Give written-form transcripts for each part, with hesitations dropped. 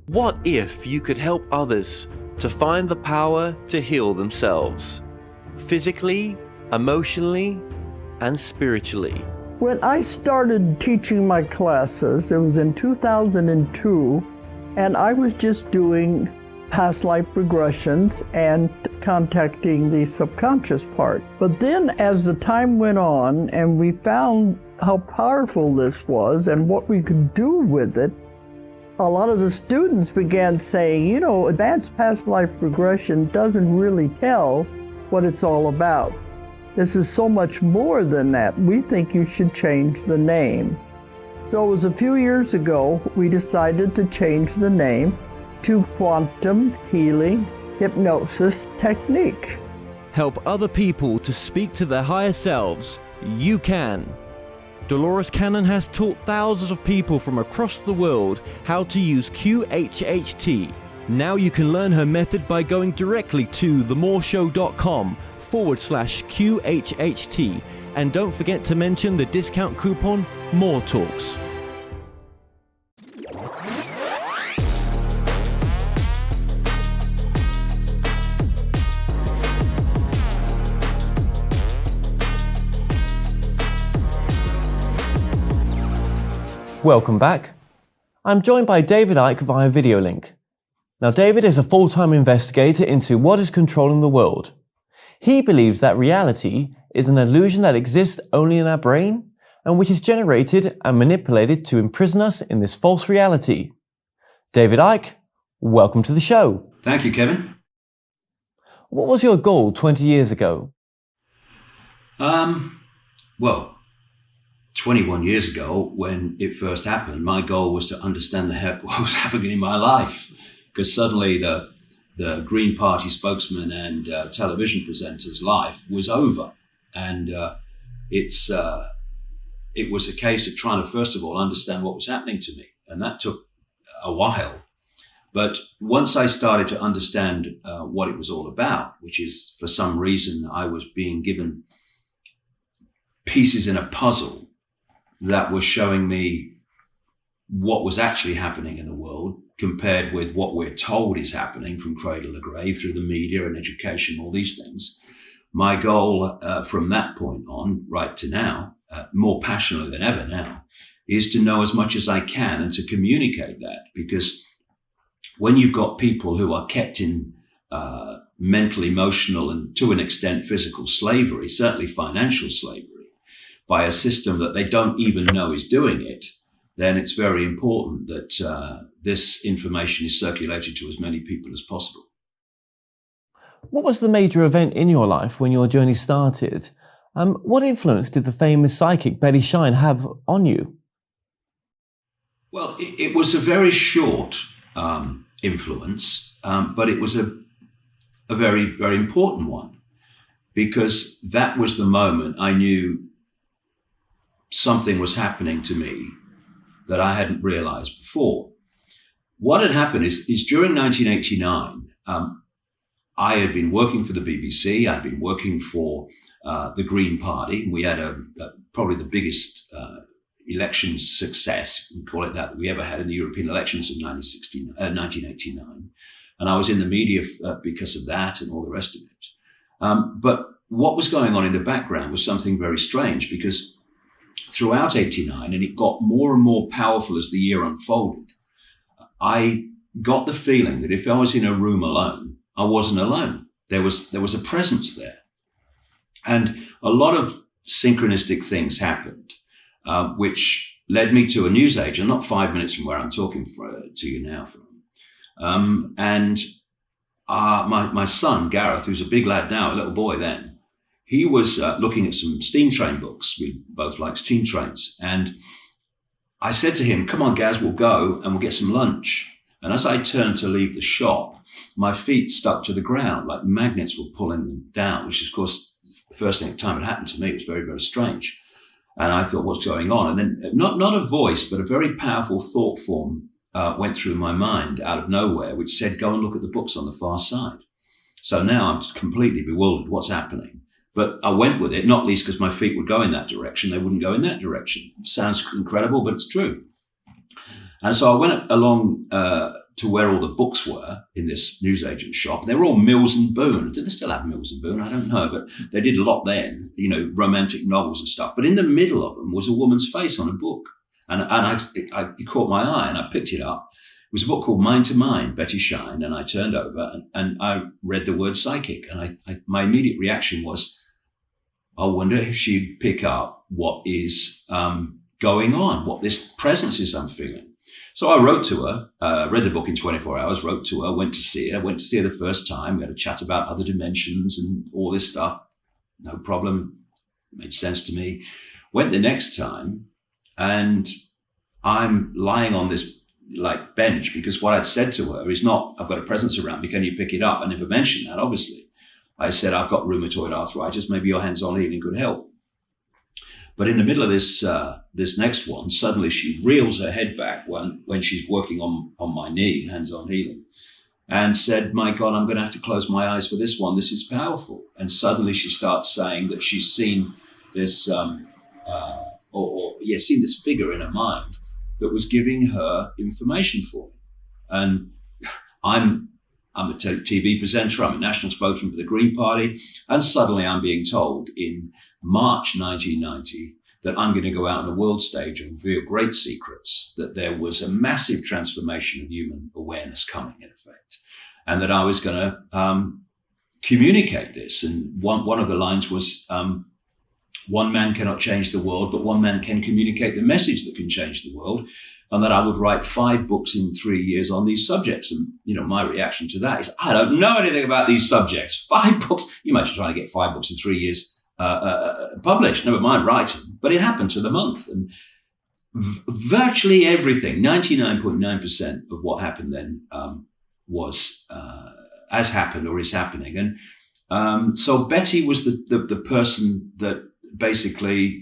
What if you could help others to find the power to heal themselves, physically, emotionally, and spiritually? When I started teaching my classes, it was in 2002, and I was just doing past life regressions and contacting the subconscious part. But then as the time went on and we found how powerful this was and what we could do with it, a lot of the students began saying, you know, advanced past life regression doesn't really tell what it's all about. This is so much more than that. We think you should change the name. So it was a few years ago, we decided to change the name to Quantum Healing Hypnosis Technique. Help other people to speak to their higher selves. You can. Dolores Cannon has taught thousands of people from across the world how to use QHHT. Now you can learn her method by going directly to themoreshow.com/QHHT. And don't forget to mention the discount coupon More Talks. Welcome back. I'm joined by David Icke via video link. Now, David is a full-time investigator into what is controlling the world. He believes that reality is an illusion that exists only in our brain and which is generated and manipulated to imprison us in this false reality. David Icke, welcome to the show. Thank you, Kevin. What was your goal 20 years ago? Well, 21 years ago, when it first happened, my goal was to understand the heck what was happening in my life. Because suddenly the Green Party spokesman and television presenter's life was over. And it was a case of trying to, first of all, understand what was happening to me. And that took a while. But once I started to understand what it was all about, which is for some reason I was being given pieces in a puzzle that was showing me what was actually happening in the world compared with what we're told is happening from cradle to grave through the media and education, all these things. My goal from that point on, right to now, more passionately than ever now, is to know as much as I can and to communicate that. Because when you've got people who are kept in mental, emotional, and to an extent physical slavery, certainly financial slavery, by a system that they don't even know is doing it, then it's very important that this information is circulated to as many people as possible. What was the major event in your life when your journey started? What influence did the famous psychic Betty Shine have on you? Well, it was a very short influence, but it was a very, very important one, because that was the moment I knew something was happening to me that I hadn't realized before. What had happened is during 1989, I had been working for the BBC. I'd been working for the Green Party. We had probably the biggest election success, we call it that we ever had in the European elections of 1989. And I was in the media because of that and all the rest of it. But what was going on in the background was something very strange, because throughout 89, and it got more and more powerful as the year unfolded, I got the feeling that if I was in a room alone, I wasn't alone. There was a presence there. And a lot of synchronistic things happened, which led me to a newsagent, not 5 minutes from where I'm talking to you now from. My son, Gareth, who's a big lad now, a little boy then, he was looking at some steam train books. We both like steam trains. And I said to him, come on, Gaz, we'll go and we'll get some lunch. And as I turned to leave the shop, my feet stuck to the ground, like magnets were pulling them down, which, of course, the first time it happened to me, it was very, very strange. And I thought, what's going on? And then not a voice, but a very powerful thought form went through my mind out of nowhere, which said, go and look at the books on the far side. So now I'm completely bewildered. What's happening? But I went with it, not least because my feet would go in that direction. They wouldn't go in that direction. Sounds incredible, but it's true. And so I went along to where all the books were in this newsagent shop. And they were all Mills and Boon. Did they still have Mills and Boon? I don't know, but they did a lot then, romantic novels and stuff. But in the middle of them was a woman's face on a book. And it caught my eye, and I picked it up. It was a book called Mind to Mind, Betty Shine, and I turned over and I read the word psychic. And my immediate reaction was, I wonder if she'd pick up what is going on, what this presence is I'm feeling. So I wrote to her, read the book in 24 hours, wrote to her, went to see her the first time. We had a chat about other dimensions and all this stuff. No problem. Made sense to me. Went the next time, and I'm lying on this bench, because what I'd said to her is not, I've got a presence around me, can you pick it up? I never mentioned that, obviously. I said, I've got rheumatoid arthritis, maybe your hands-on healing could help. But in the middle of this next one, suddenly she reels her head back when she's working on my knee, hands-on healing, and said, my God, I'm going to have to close my eyes for this one. This is powerful. And suddenly she starts saying that she's seen this, seen this figure in her mind that was giving her information for me. And I'm a TV presenter. I'm a national spokesman for the Green Party. And suddenly I'm being told in March 1990 that I'm going to go out on a world stage and reveal great secrets, that there was a massive transformation of human awareness coming in effect, and that I was going to communicate this. And one of the lines was, one man cannot change the world, but one man can communicate the message that can change the world. And that I would write 5 books in 3 years on these subjects. And, my reaction to that is, I don't know anything about these subjects. 5 books. You might be trying to get 5 books in 3 years published, never mind writing. But it happened to the month. And virtually everything, 99.9% of what happened then has happened or is happening. And so Betty was the person that basically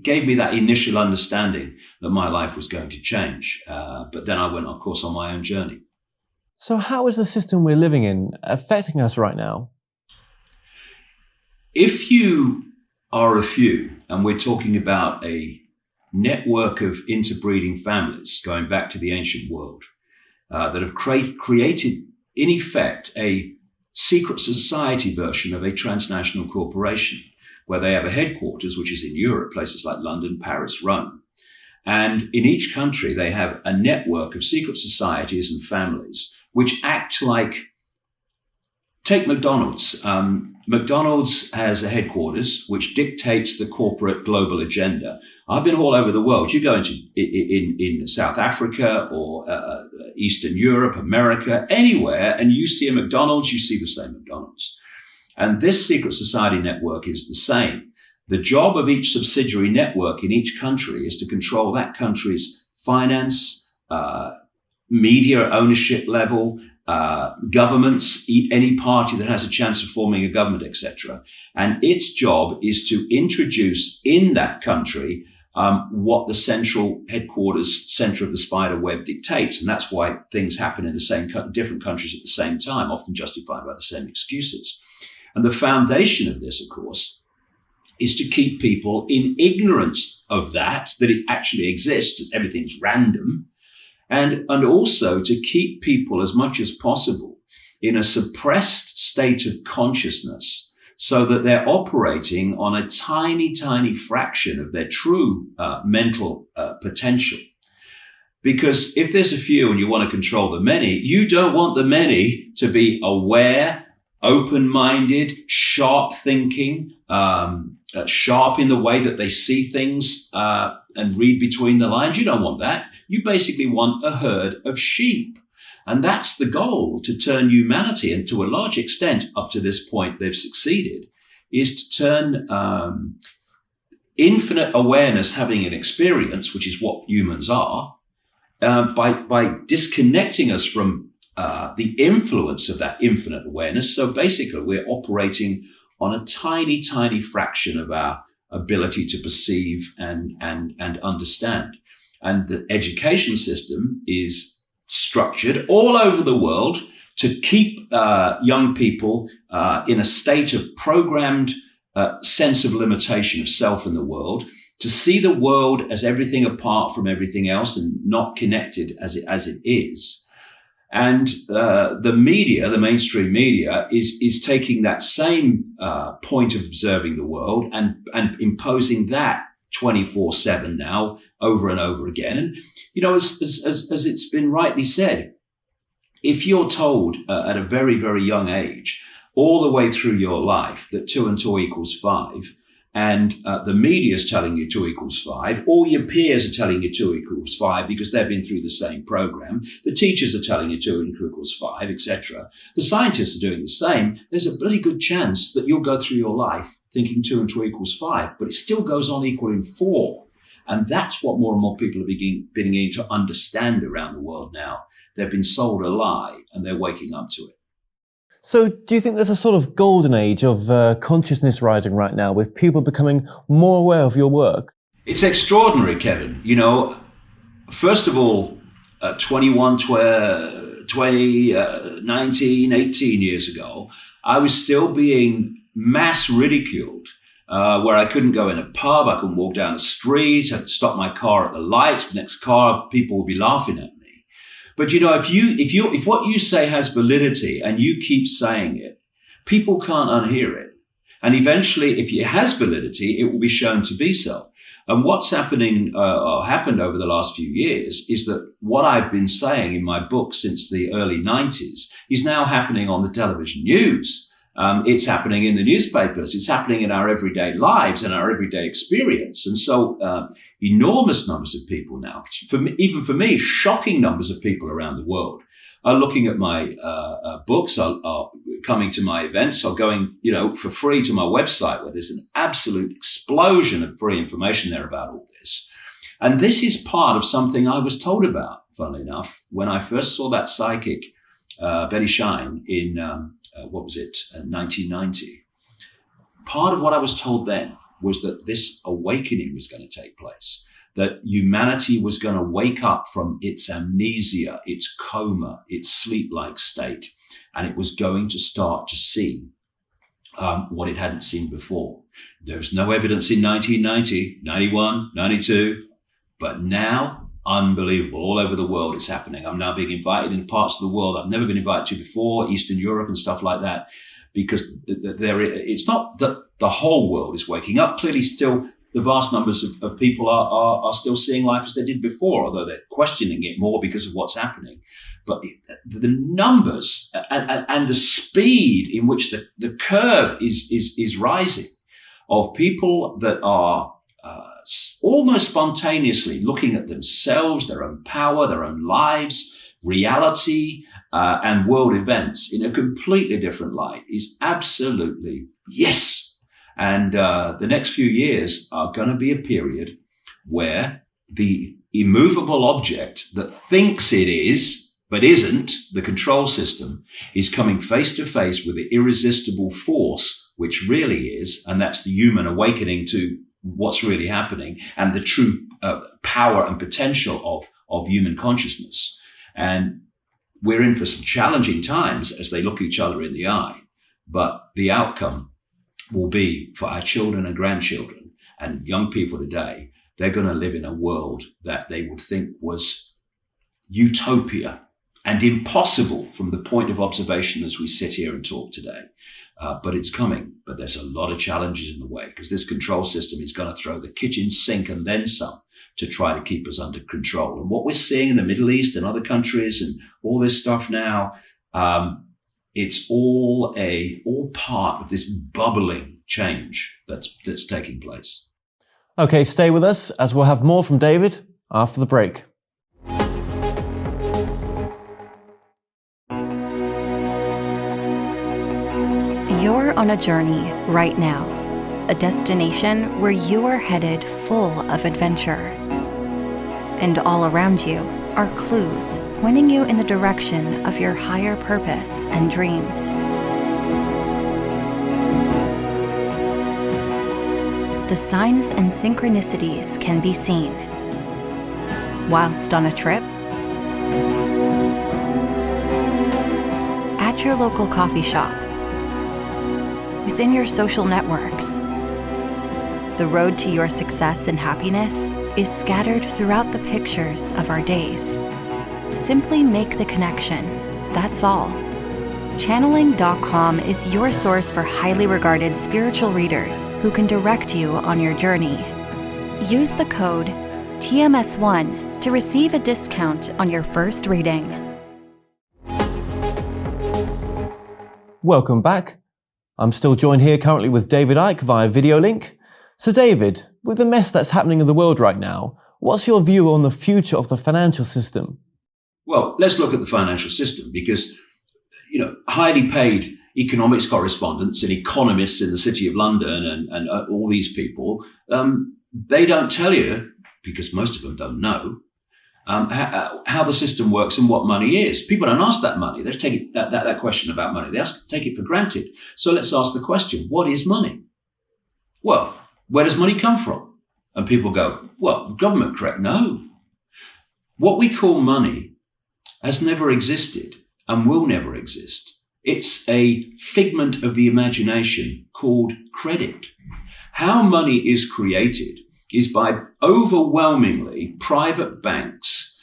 gave me that initial understanding that my life was going to change. But then I went, of course, on my own journey. So how is the system we're living in affecting us right now? If you are a few, and we're talking about a network of interbreeding families going back to the ancient world, that have created, in effect, a secret society version of a transnational corporation, where they have a headquarters, which is in Europe, places like London, Paris, Rome. And in each country, they have a network of secret societies and families which act like, take McDonald's. McDonald's has a headquarters which dictates the corporate global agenda. I've been all over the world. You go into in South Africa or Eastern Europe, America, anywhere, and you see a McDonald's, you see the same McDonald's. And this secret society network is the same. The job of each subsidiary network in each country is to control that country's finance, media ownership level, governments, any party that has a chance of forming a government, etc. And its job is to introduce in that country what the central headquarters, center of the spider web dictates. And that's why things happen in the same different countries at the same time, often justified by the same excuses. And the foundation of this, of course, is to keep people in ignorance of that it actually exists, everything's random, and also to keep people as much as possible in a suppressed state of consciousness so that they're operating on a tiny, tiny fraction of their true mental potential. Because if there's a few and you want to control the many, you don't want the many to be aware, open-minded, sharp thinking, sharp in the way that they see things and read between the lines. You don't want that. You basically want a herd of sheep. And that's the goal, to turn humanity, and to a large extent, up to this point, they've succeeded, is to turn infinite awareness having an experience, which is what humans are, by disconnecting us from the influence of that infinite awareness. So basically, we're operating on a tiny, tiny fraction of our ability to perceive and understand. And the education system is structured all over the world to keep young people in a state of programmed sense of limitation of self in the world, to see the world as everything apart from everything else and not connected as it is. And the media, the mainstream media, is taking that same point of observing the world and imposing that 24/7 now over and over again. And, you know, as it's been rightly said, if you're told at a very, very young age, all the way through your life, that 2 and 2 equals 5, and the media is telling you 2 equals 5, all your peers are telling you 2 equals 5 because they've been through the same program, the teachers are telling you 2 equals 5, etc. The scientists are doing the same. There's a bloody good chance that you'll go through your life thinking 2 and 2 equals 5, but it still goes on equaling 4. And that's what more and more people are beginning to understand around the world now. They've been sold a lie and they're waking up to it. So do you think there's a sort of golden age of consciousness rising right now with people becoming more aware of your work? It's extraordinary, Kevin. You know, first of all, 21, 20, 19, 18 years ago, I was still being mass ridiculed, where I couldn't go in a pub, I couldn't walk down the street, I had to stop my car at the lights, next car, people would be laughing at me. But you know, if what you say has validity and you keep saying it, people can't unhear it. And eventually, if it has validity, it will be shown to be so. And what's happening, or happened over the last few years, is that what I've been saying in my book since the early 90s is now happening on the television news. It's happening in the newspapers. It's happening in our everyday lives and our everyday experience. And so enormous numbers of people now, even for me, shocking numbers of people around the world are looking at my books, are coming to my events, are going, you know, for free to my website, where there's an absolute explosion of free information there about all this. And this is part of something I was told about, funnily enough, when I first saw that psychic, Betty Shine, in 1990. Part of what I was told then was that this awakening was going to take place, that humanity was going to wake up from its amnesia, its coma, its sleep-like state, and it was going to start to see what it hadn't seen before. There was no evidence in 1990, 91, 92, but now, unbelievable. All over the world it's happening. I'm now being invited in parts of the world I've never been invited to before, Eastern Europe and stuff like that, because it's not that the whole world is waking up. Clearly still the vast numbers of people are still seeing life as they did before, although they're questioning it more because of what's happening. But the numbers and the speed in which the curve is rising of people that are almost spontaneously looking at themselves, their own power, their own lives, reality, and world events in a completely different light is absolutely yes. And the next few years are going to be a period where the immovable object that thinks it is, but isn't, the control system, is coming face to face with the irresistible force, which really is, and that's the human awakening to what's really happening and the true power and potential of human consciousness. And we're in for some challenging times as they look each other in the eye, but the outcome will be for our children and grandchildren and young people today, they're going to live in a world that they would think was utopia and impossible from the point of observation as we sit here and talk today. But it's coming. But there's a lot of challenges in the way because this control system is going to throw the kitchen sink and then some to try to keep us under control. And what we're seeing in the Middle East and other countries and all this stuff now, it's all part of this bubbling change that's taking place. Okay, stay with us as we'll have more from David after the break. You're on a journey right now, a destination where you are headed full of adventure. And all around you are clues pointing you in the direction of your higher purpose and dreams. The signs and synchronicities can be seen whilst on a trip, at your local coffee shop, within your social networks, The road to your success and happiness is scattered throughout the pictures of our days. Simply make the connection, that's all. Channeling.com is your source for highly regarded spiritual readers who can direct you on your journey. Use the code TMS1 to receive a discount on your first reading. Welcome back. I'm still joined here currently with David Icke via video link. So David, with the mess that's happening in the world right now, what's your view on the future of the financial system? Well, let's look at the financial system because, highly paid economics correspondents and economists in the City of London and all these people, they don't tell you, because most of them don't know, how the system works and what money is. People don't ask that money. They just take it, that question about money. They take it for granted. So let's ask the question, what is money? Well, where does money come from? And people go, well, government, correct? No. What we call money has never existed and will never exist. It's a figment of the imagination called credit. How money is created is by overwhelmingly private banks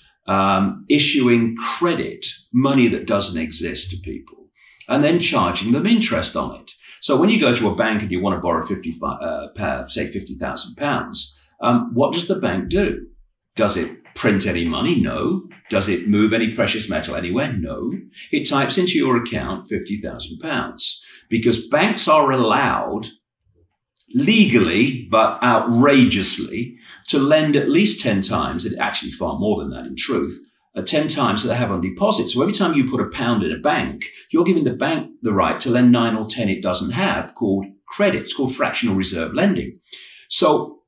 issuing credit, money that doesn't exist to people, and then charging them interest on it. So when you go to a bank and you want to borrow £50,000, what does the bank do? Does it print any money? No. Does it move any precious metal anywhere? No. It types into your account £50,000 because banks are allowed legally, but outrageously, to lend at least 10 times, and actually far more than that in truth, 10 times that they have on deposit. So every time you put £1 in a bank, you're giving the bank the right to lend 9 or 10 it doesn't have, called credit. It's called fractional reserve lending. So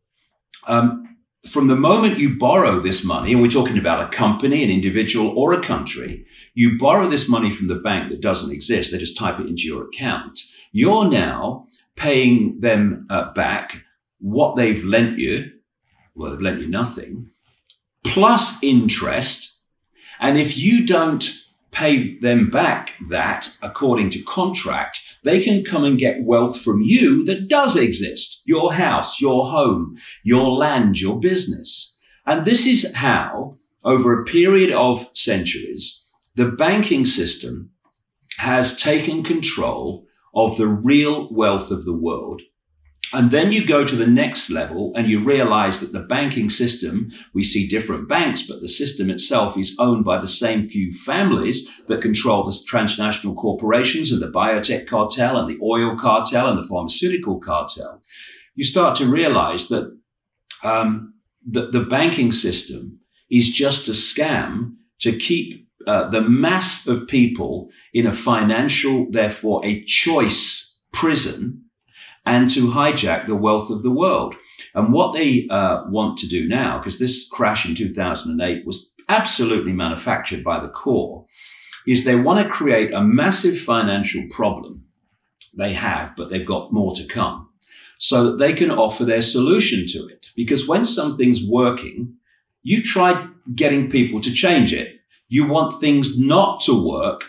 from the moment you borrow this money, and we're talking about a company, an individual, or a country, you borrow this money from the bank that doesn't exist. They just type it into your account. You're now paying them back what they've lent you. Well, they've lent you nothing, plus interest. And if you don't pay them back that according to contract, they can come and get wealth from you that does exist. Your house, your home, your land, your business. And this is how, over a period of centuries, the banking system has taken control of the real wealth of the world. And then you go to the next level and you realize that the banking system, we see different banks, but the system itself is owned by the same few families that control the transnational corporations and the biotech cartel and the oil cartel and the pharmaceutical cartel. You start to realize that the banking system is just a scam to keep the mass of people in a financial, therefore a choice prison, and to hijack the wealth of the world. And what they want to do now, because this crash in 2008 was absolutely manufactured by the core, is they want to create a massive financial problem. They have, but they've got more to come, so that they can offer their solution to it. Because when something's working, you try getting people to change it. You want things not to work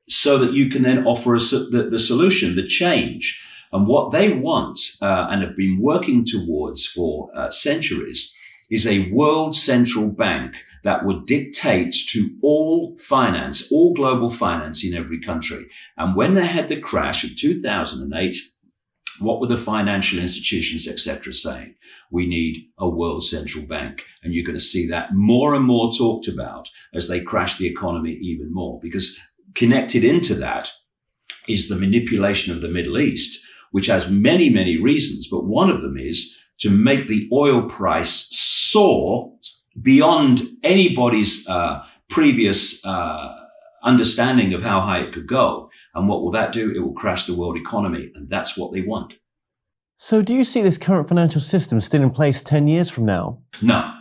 so that you can then offer the solution, the change. And what they want and have been working towards for centuries is a world central bank that would dictate to all finance, all global finance in every country. And when they had the crash of 2008, what were the financial institutions, etc., saying? We need a world central bank. And you're going to see that more and more talked about as they crash the economy even more, because connected into that is the manipulation of the Middle East, which has many, many reasons. But one of them is to make the oil price soar beyond anybody's previous understanding of how high it could go. And what will that do? It will crash the world economy. And that's what they want. So do you see this current financial system still in place 10 years from now? No,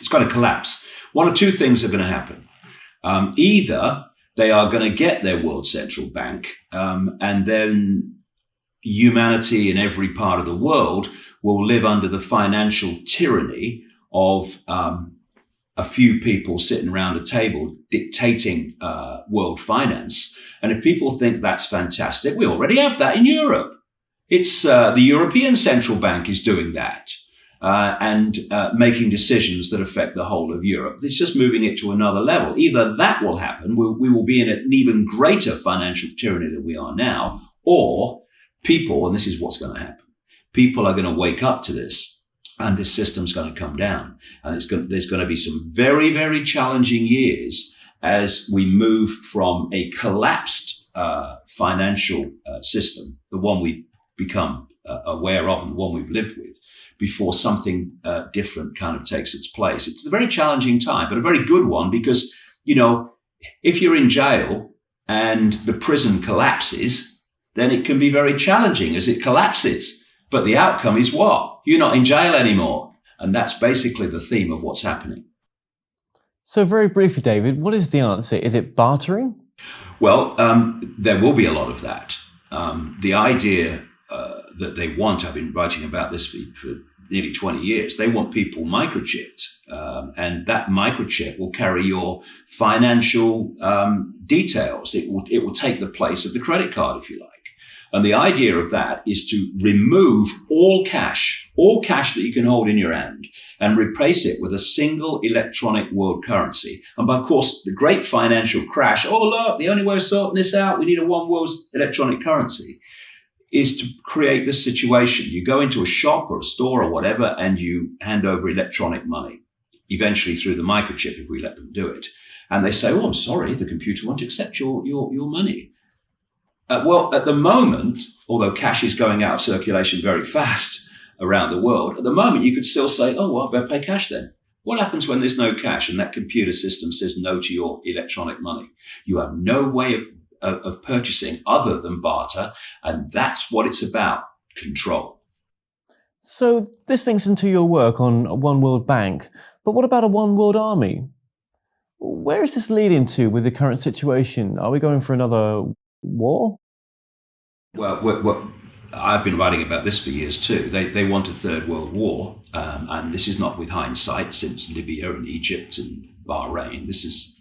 it's going to collapse. One of two things are going to happen. Either they are going to get their world central bank, and then humanity in every part of the world will live under the financial tyranny of a few people sitting around a table dictating world finance. And if people think that's fantastic, we already have that in Europe. It's the European Central Bank is doing that and making decisions that affect the whole of Europe. It's just moving it to another level. Either that will happen, we will be in an even greater financial tyranny than we are now, or people, and this is what's going to happen, people are going to wake up to this, and this system's going to come down. And there's going to be some very, very challenging years as we move from a collapsed financial system, the one we become aware of and the one we've lived with, before something different kind of takes its place. It's a very challenging time, but a very good one, because, you know, if you're in jail and the prison collapses, then it can be very challenging as it collapses. But the outcome is what? You're not in jail anymore. And that's basically the theme of what's happening. So very briefly, David, what is the answer? Is it bartering? Well, there will be a lot of that. The idea that they want, I've been writing about this for nearly 20 years, they want people microchipped. And that microchip will carry your financial details. It will take the place of the credit card, if you like. And the idea of that is to remove all cash that you can hold in your hand, and replace it with a single electronic world currency. And by course, the great financial crash, oh, look, the only way of sorting this out, we need a one world electronic currency, is to create this situation. You go into a shop or a store or whatever, and you hand over electronic money, eventually through the microchip, if we let them do it. And they say, oh, I'm sorry, the computer won't accept your money. Well, at the moment, although cash is going out of circulation very fast around the world, at the moment you could still say, oh, well, I better pay cash then. What happens when there's no cash and that computer system says no to your electronic money? You have no way of purchasing other than barter, and that's what it's about, control. So this links into your work on a one world bank, but what about a one world army? Where is this leading to with the current situation? Are we going for another war? Well, I've been writing about this for years too. They want a third world war, and this is not with hindsight, since Libya and Egypt and Bahrain. This is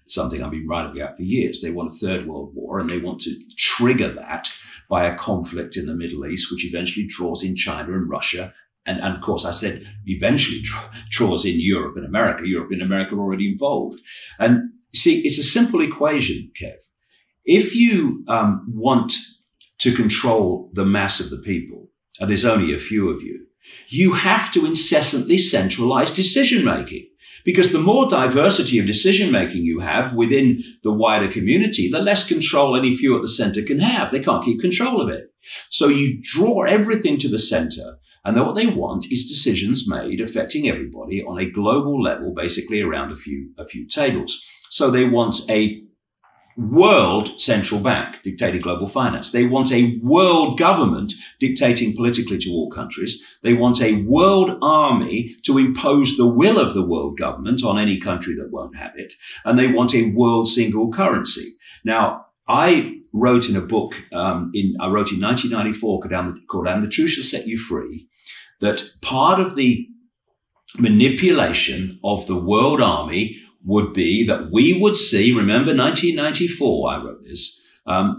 something I've been writing about for years. They want a third world war, and they want to trigger that by a conflict in the Middle East, which eventually draws in China and Russia. And of course, I said eventually draws in Europe and America. Europe and America are already involved. And see, it's a simple equation, Kev. If you want to control the mass of the people, and there's only a few of you, you have to incessantly centralize decision-making. Because the more diversity of decision-making you have within the wider community, the less control any few at the center can have. They can't keep control of it. So you draw everything to the center, and then what they want is decisions made affecting everybody on a global level, basically around a few tables. So they want a world central bank dictating global finance. They want a world government dictating politically to all countries. They want a world army to impose the will of the world government on any country that won't have it. And they want a world single currency. Now, I wrote in a book, in 1994 called And the Truth Shall Set You Free, that part of the manipulation of the world army would be that we would see, remember 1994, I wrote this,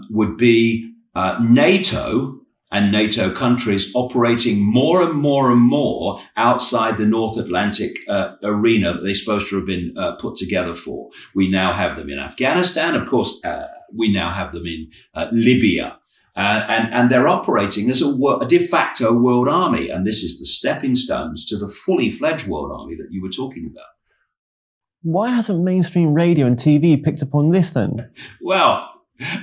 would be NATO and NATO countries operating more and more and more outside the North Atlantic arena that they're supposed to have been put together for. We now have them in Afghanistan. Of course, we now have them in Libya. And they're operating as a de facto world army. And this is the stepping stones to the fully fledged world army that you were talking about. Why hasn't mainstream radio and TV picked up on this then? Well,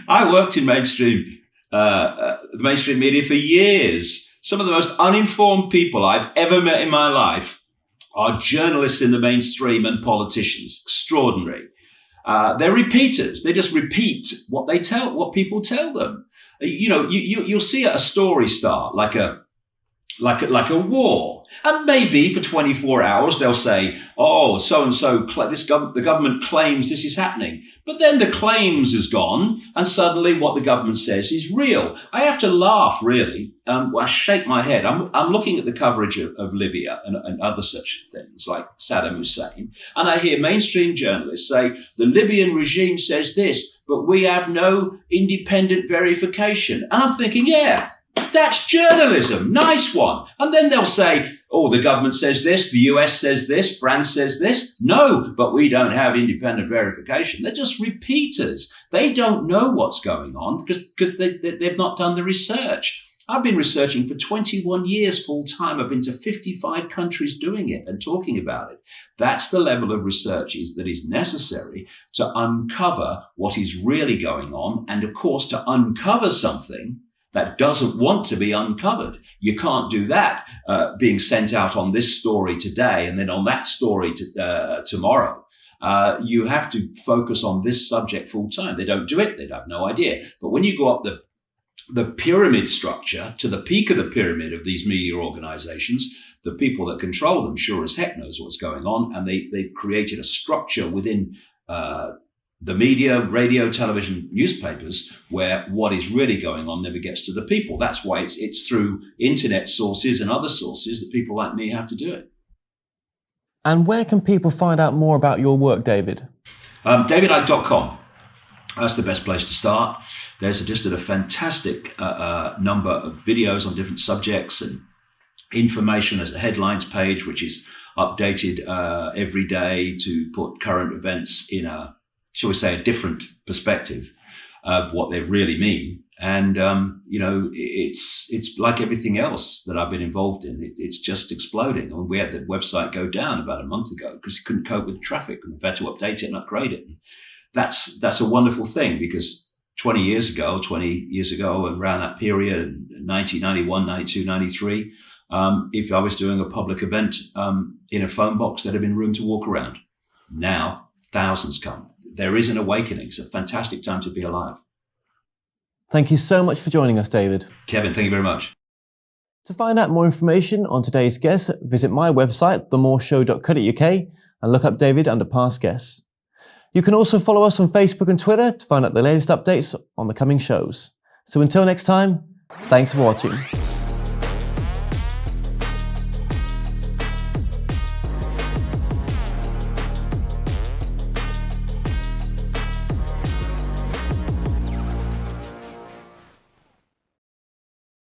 I worked in mainstream media for years. Some of the most uninformed people I've ever met in my life are journalists in the mainstream and politicians. Extraordinary. They're repeaters. They just repeat what people tell them. You know, you'll see a story start like a war. And maybe for 24 hours, they'll say, oh, so-and-so, the government claims this is happening. But then the claims is gone, and suddenly what the government says is real. I have to laugh, really. I shake my head. I'm looking at the coverage of Libya and other such things, like Saddam Hussein, and I hear mainstream journalists say, the Libyan regime says this, but we have no independent verification. And I'm thinking, yeah, That's journalism. Nice one. And then they'll say, oh, the government says this, the US says this, France says this. No, but we don't have independent verification. They're just repeaters. They don't know what's going on because they've not done the research. I've been researching for 21 years full time. I've been to 55 countries doing it and talking about it. That's the level of research that is necessary to uncover what is really going on. And of course, to uncover something that doesn't want to be uncovered. You can't do that being sent out on this story today and then on that story tomorrow. You have to focus on this subject full time. They don't do it. They'd have no idea. But when you go up the pyramid structure to the peak of the pyramid of these media organizations, the people that control them sure as heck knows what's going on. And they've created a structure within the media, radio, television, newspapers, where what is really going on never gets to the people. That's why it's through internet sources and other sources that people like me have to do it. And where can people find out more about your work, David? DavidIcke.com. That's the best place to start. There's just a fantastic number of videos on different subjects and information. There's a headlines page, which is updated every day to put current events in a, shall we say, a different perspective of what they really mean. And, it's like everything else that I've been involved in. It's just exploding. I mean, we had the website go down about a month ago because it couldn't cope with the traffic and we've had to update it and upgrade it. And that's a wonderful thing because 20 years ago, around that period, 1991, 92, 93, if I was doing a public event in a phone box, there'd have been room to walk around. Now, thousands come. There is an awakening. It's a fantastic time to be alive. Thank you so much for joining us, David. Kevin, thank you very much. To find out more information on today's guest, visit my website, themoreshow.co.uk, and look up David under past guests. You can also follow us on Facebook and Twitter to find out the latest updates on the coming shows. So until next time, thanks for watching.